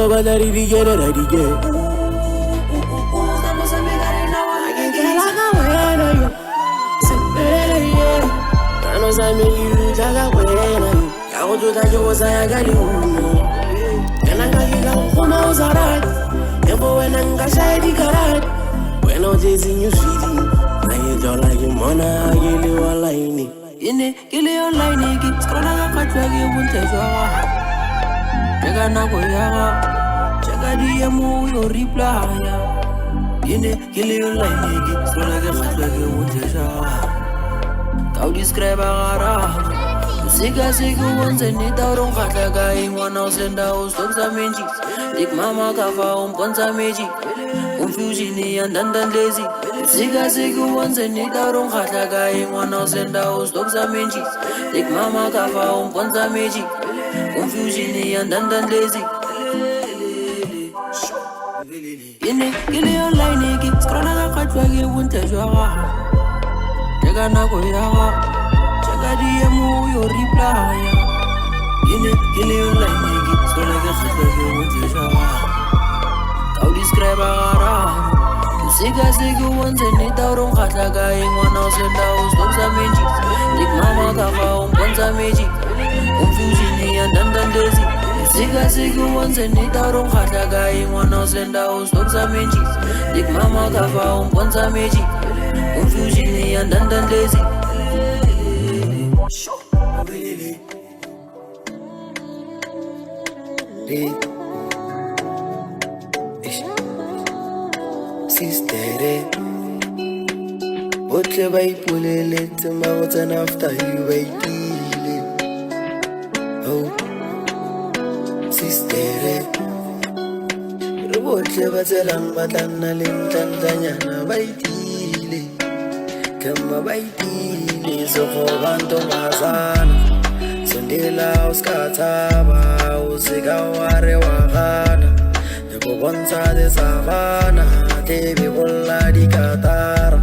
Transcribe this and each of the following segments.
Uma badari digere radige. When I'm chasing you, sweetie, now you don't like your money, I get you all line. In it, kill you online, it's gonna cut like you won't take your Jagana Goyava, Jagadiamu, your reply. In it, kill you online, it's gonna cut like you won't take your How describe a Siga once and it out on Kataga in 1 house and house, dogs are magic. Dick Mama Kava on Ponza magic. Confusion and then lazy. Siga once and it out on Kataga in 1 house and house, dogs are magic. Dick Mama Kava on Ponza magic. Confusion and then lazy. In it, kill your line, it's gonna cut like you won't tell you. Jagana Goyava. Jagadiamu, your reply. In it, kill you like Niggy, so like a husband with your shower. How describe a Siga once and it out on Kataga in 1 house and house, dogs are magic. Dick Mama Kava on Ponza magic. Confusion and then lazy. Siga once and it out on Kataga in 1 house and house, dogs are magic. Dick Mama Kava on Ponza magic. Confusion and then lazy. Sister, what you buy pull it to my water after you wait. Oh, sister, what you buy tell but I'm a little Tanzania by Tile. Come by Tile, so for one to Mazana. Sundela uskataba usigaware wahana Yabonza de savana Tebi wala di katara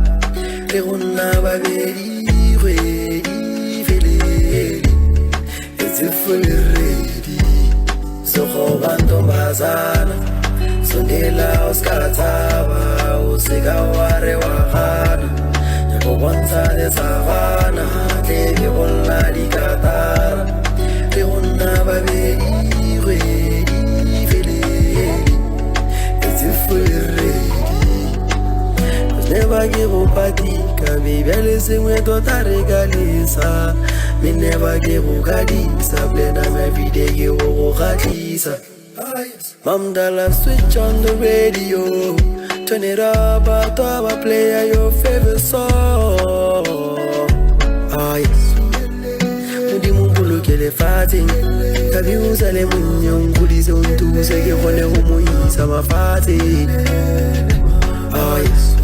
Leuna bageri ready fili It's fully ready Soho banto bazana Sundela uskataba usigaware wahana Yabonza de savana Tebi wala di katara Leuna bageri ready fili It's fully ready Never give up patika, baby, listen when tota regalisa. Me never give up gadisa, blend them every day, give up gadisa. Mom dollar switch on the radio, turn it up, I'll play your favorite song. Ah yes, Mudi Mungulu kele fating, tabi uzale munyong kulize untu sege kone umuisa mafati. Ah yes.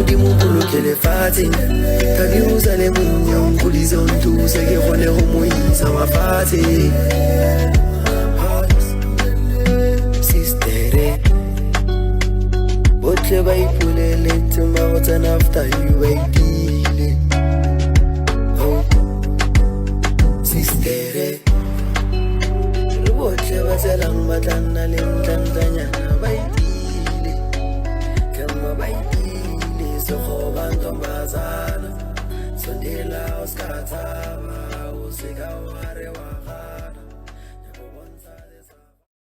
Mudi mukulu kele fating Kagi uzale munyong kulize untu Sege kone umuisa mafati Sister Botle bai pulele Tumba watan after you wait it. Oh Sister Botle baselang matana lim Tanzania bai Bazana, Sundela uskataba, usigaware wa